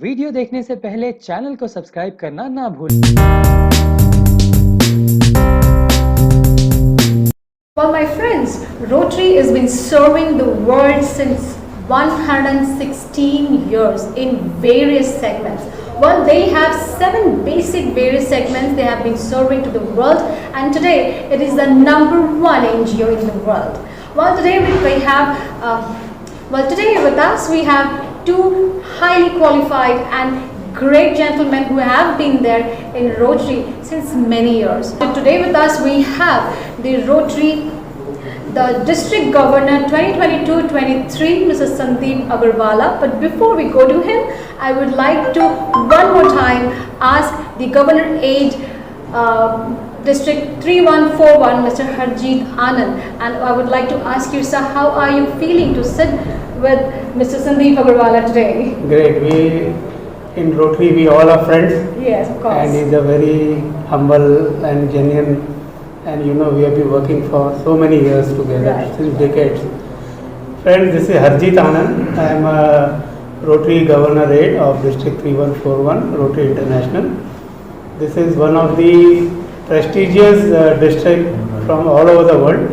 Video देखने से पहले चैनल को सब्सक्राइब करना ना भूलें। Well, my friends, Rotary has been serving the world since 116 years in various segments. Well, they have 7 basic various segments they have been serving to the world, and today it is the #1 NGO in the world. Well, today today with us we have 2 highly qualified and great gentlemen who have been there in Rotary since many years. Today with us we have the District Governor 2022-23, Mr. Sandeep Agarwala. But before we go to him, I would like to one more time ask the Governor Aide, District 3141, Mr. Harjeet Anand, and I would like to ask you, sir, how are you feeling to sit with Mr. Sandeep Agarwala today? Great. We in Rotary, we all are friends. Yes, of course. And he's a very humble and genuine, and we have been working for so many years together, Right. since decades. Friends, this is Harjeet Anand. I am a Rotary Governor Aide of District 3141, Rotary International. This is one of the prestigious districts from all over the world.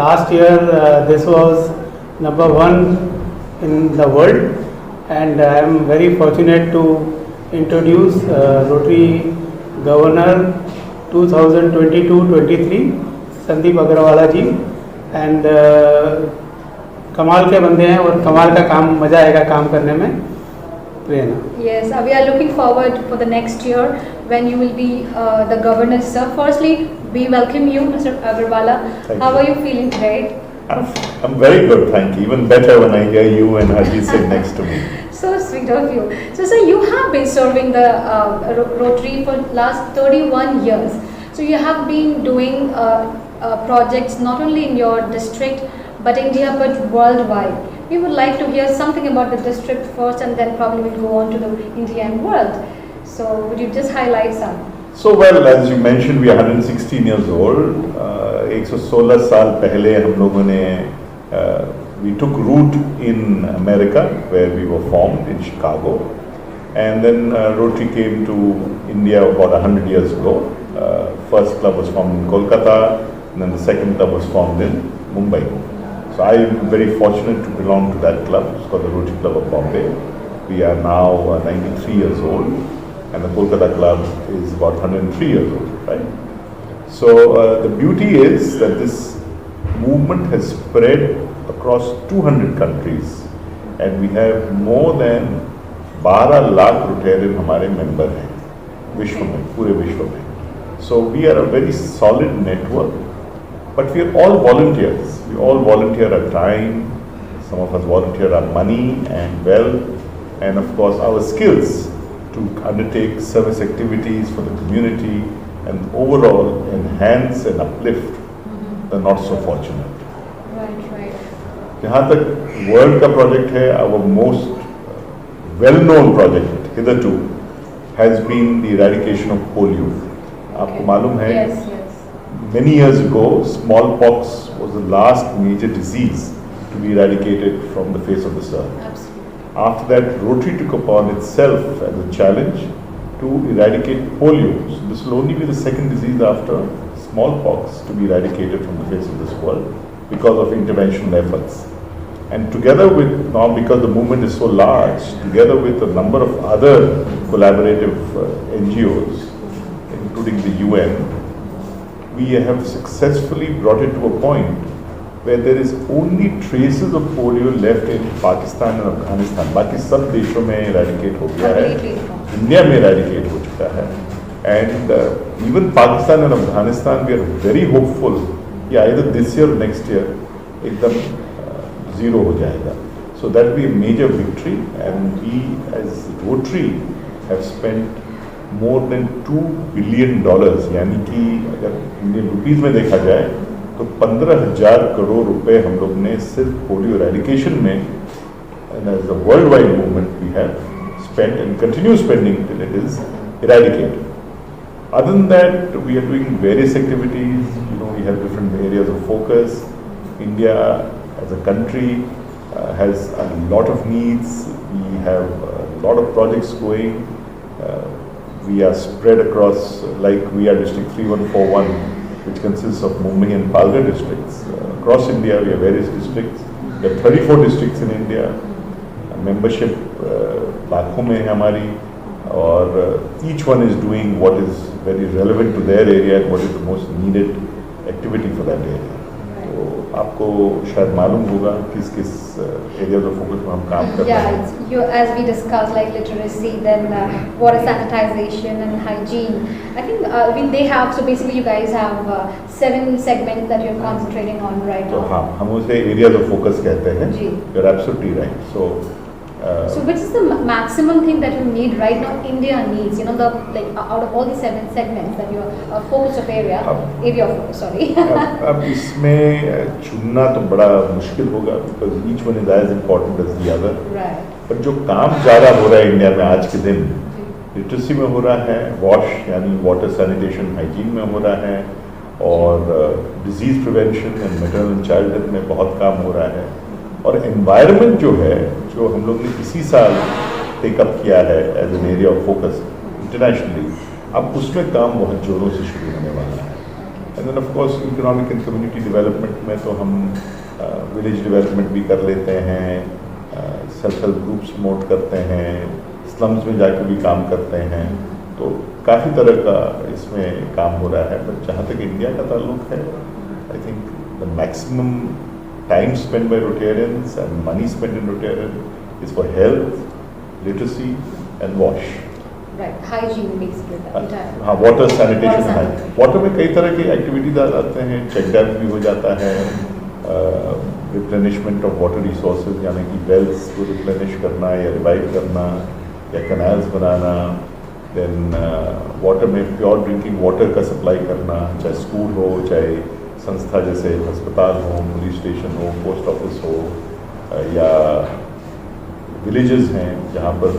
Last year, this was #1 in the world, and I am very fortunate to introduce Rotary Governor 2022-23 Sandeep Agarwala ji. And कमाल के बंदे हैं और कमाल का काम, मज़ा आएगा काम करने में. प्रेरणा. Yes, we are looking forward for the next year when you will be the governor, sir. Firstly, we welcome you, Mr. Agarwala. Thank How you. are you feeling today? I'm very good, thank you. Even better when I hear you and Harjeet sit next to me. So sweet of you. So, sir, you have been serving the Rotary for last 31 years. So, you have been doing projects not only in your district, but India, but worldwide. We would like to hear something about the district first, and then probably we'll go on to the India and world. So, would you just highlight some? So well, as you mentioned, we are 116 years old. 116 साल पहले हम लोगों ने we took root in America, where we were formed in Chicago, and then Rotary came to India about 100 years ago. First club was formed in Kolkata, and then the second club was formed in Mumbai. So I am very fortunate to belong to that club. It's called the Rotary Club of Bombay. We are now 93 years old, and the Kolkata club is about 103 years old, right? So the beauty is that this movement has spread across 200 countries, and we have more than 12 lakh Rotarian हमारे member हैं विश्व में, पूरे विश्व में. So we are a very solid network, but we are all volunteers. We all volunteer our time. Some of us volunteer our money and wealth, and of course our skills to undertake service activities for the community and overall enhance and uplift the not so fortunate. Right. जहाँ तक world का project है, our most well-known project hitherto has been the eradication of polio. आपको मालूम है, Yes. many years ago, smallpox was the last major disease to be eradicated from the face of this earth. Absolutely. After that, Rotary took upon itself as a challenge to eradicate polio. So this will only be the second disease after smallpox to be eradicated from the face of this world because of intervention efforts. And together with, now because the movement is so large, together with a number of other collaborative NGOs, including the UN, we have successfully brought it to a point where there is only traces of polio left in Pakistan and Afghanistan. बाकी सब देशों में eradicate हो गया है, India में eradicate हो चुका है, and even Pakistan and Afghanistan, we are very hopeful कि either this year or next year एकदम zero हो जाएगा. So that will be a major victory, and we as Rotary have spent more than $2 billion, यानी कि अगर Indian rupees में देखा जाए तो 15,000 करोड़ रुपए हम लोग ने सिर्फ पोलियो एरेडिकेशन में, and as a worldwide movement we have spent and continue spending till it is eradicated. Other than that, we are doing various activities. We have different areas of focus. India as a country has a lot of needs. We have lot of projects going. We are spread across, like we are District 3141, which consists of Mumbai and Palghar districts. Across India, we have various districts. We have 34 districts in India. Membership लाखों में है हमारी, और each one is doing what is very relevant to their area and what is the most needed activity for that area. तो आपको शायद मालूम होगा किस किस एरियाज ऑफ फोकस में हम काम कर रहे हैं. As we discussed, like literacy, then water sanitization and hygiene. I think they have, so basically you guys have 7 segments that you're concentrating on right तो now. हाँ, हम उसे एरियाज ऑफ फोकस कहते हैं. जी. You're absolutely right. So which is the maximum thing that you need right now? India needs, out of all the 7 segments that you are focus of area of focus, sorry. अब इसमें चुनना तो बड़ा मुश्किल होगा, because each one is as important as the other. Right. पर जो काम ज़्यादा हो रहा है इंडिया में आज के दिन, लिटरेसी में हो रहा है, वॉश यानी वाटर सैनिटेशन हाइजीन में हो रहा है, और disease prevention and maternal and child health में बहुत काम हो रहा है, और एनवायरनमेंट जो है, जो हम लोग ने इसी साल टेकअप किया है as an area of focus internationally, अब उसमें काम बहुत जोरों से शुरू होने वाला है. And then of course economic and community development में तो हम विलेज डेवलपमेंट भी कर लेते हैं, सेल्फ हेल्प ग्रुप्स प्रमोट करते हैं, स्लम्स में जाकर भी काम करते हैं, तो काफ़ी तरह का इसमें काम हो रहा है. बट जहाँ तक इंडिया का ताल्लुक है, I think the maximum time spent by Rotarians and money spent in Rotarian is for health, literacy and wash. Right, hygiene basically. हाँ, water sanitation है. Water में कई तरह की एक्टिविटीज आ जाते हैं, चेक डैम भी हो जाता है, replenishment of water resources यानी कि wells को replenish करना या revive करना या canals बनाना, then water में pure drinking water का supply करना, चाहे स्कूल हो, चाहे संस्था जैसे अस्पताल हो, पुलिस स्टेशन हो, पोस्ट ऑफिस हो, या विलेजेस हैं जहाँ पर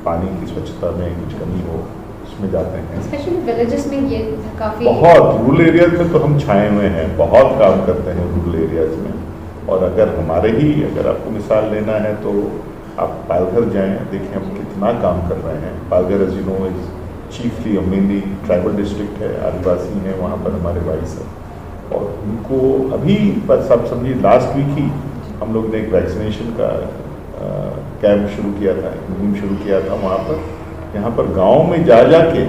पानी की स्वच्छता में कुछ कमी हो, उसमें जाते हैं. स्पेशली विलेजेस में ये काफ़ी बहुत रूरल एरियाज में तो हम छाए हुए हैं, बहुत काम करते हैं रूरल एरियाज में. और अगर आपको मिसाल लेना है तो आप पालघर जाएं, देखें हम कितना काम कर रहे हैं. Palghar as you know is chiefly mainly tribal district है, आदिवासी हैं वहाँ पर हमारे भाई सब, और उनको अभी बस आप समझिए लास्ट वीक ही हम लोग ने एक वैक्सीनेशन का कैंप शुरू किया था, मुहिम शुरू किया था वहाँ पर. यहाँ पर गांव में जा के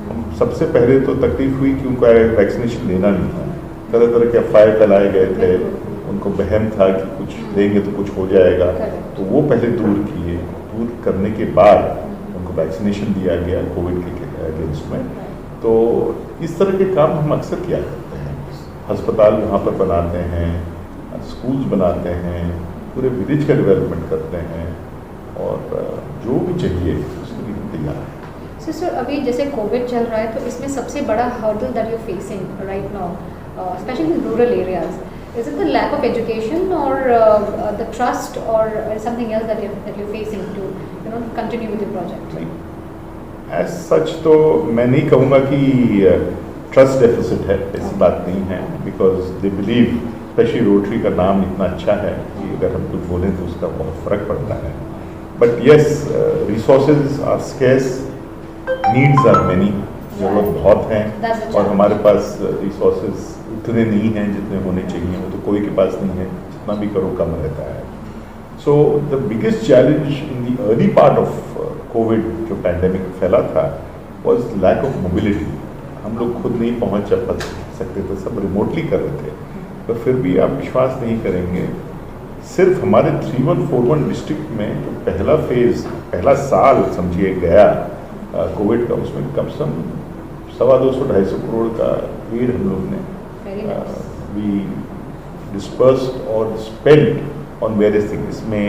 हम सबसे पहले तो तकलीफ हुई कि उनको वैक्सीनेशन लेना नहीं था, तरह तरह के अफवाह फैलाए गए थे, उनको वहम था कि कुछ देंगे तो कुछ हो जाएगा, तो वो पहले दूर करने के बाद उनको वैक्सीनेशन दिया गया कोविड के अगेंस्ट में. तो इस तरह के काम हम अक्सर किया करते हैं. अस्पताल वहाँ पर बनाते हैं, स्कूल्स बनाते हैं, पूरे विलेज का डेवलपमेंट करते हैं, और जो भी चाहिए उसके लिए तैयार है. सर अभी जैसे कोविड चल रहा है, तो इसमें सबसे बड़ा hurdle that you facing right now, specially in rural areas, is it the lack of education or the trust or something else that you're facing to continue with your project? As such तो मैं नहीं कहूँगा कि trust deficit है, ऐसी बात नहीं है, because they believe, specially rotary का नाम इतना अच्छा है कि अगर हम कुछ बोलें तो उसका बहुत फ़र्क पड़ता है. But yes, resources are scarce, needs are many, ज़रूरत बहुत हैं, और हमारे पास रिसोर्सेज उतने नहीं हैं जितने होने चाहिए. वो तो कोई के पास नहीं है, जितना भी करो कम रहता है. So the biggest challenge in the early part of Covid जो पैंडेमिक फैला था वॉज लैक ऑफ मोबिलिटी. हम लोग खुद नहीं पहुँच सकते थे, सब रिमोटली कर रहे थे. पर फिर भी आप विश्वास नहीं करेंगे, सिर्फ हमारे 3141 डिस्ट्रिक्ट में जो पहला साल समझिए गया कोविड का, उसमें कम से कम 250-250 करोड़ का ऋण हम लोग ने वी डिस्पर्स्ड और स्पेंट ऑन वेरियस थिंग्स. इसमें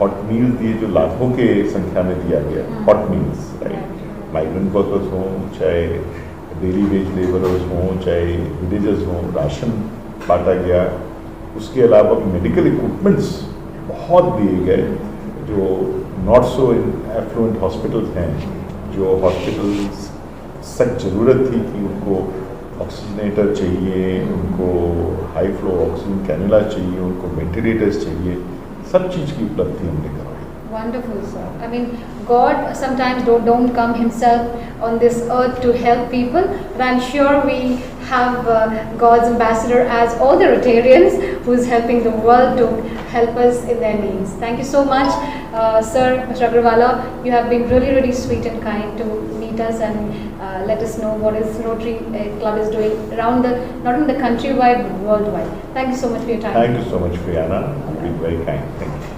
हॉट मील्स दिए जो लाखों के संख्या में दिया गया, hot meals, right, migrant workers हों, चाहे डेली वेज लेबरर्स हों, चाहे विलेजर्स हों, राशन बांटा गया. उसके अलावा मेडिकल इक्विपमेंट्स बहुत दिए गए, जो not so in affluent hospitals हैं, जो हॉस्पिटल्स सख्त ज़रूरत थी कि उनको ऑक्सीजनेटर चाहिए, उनको हाई फ्लो ऑक्सीजन कैनुला चाहिए, उनको वेंटिलेटर्स चाहिए, सब चीज़ की उपलब्धि हमने करवाई. Wonderful, sir. I mean, God sometimes don't come himself on this earth to help people, but I'm sure we have God's ambassador as all the Rotarians who is helping the world to help us in their needs. Thank you so much, sir, Mr. Agarwala. You have been really, really sweet and kind to meet us and let us know what is Rotary Club is doing around not only the countrywide, but worldwide. Thank you so much for your time. Thank you so much, Brianna. You've been very kind. Thank you.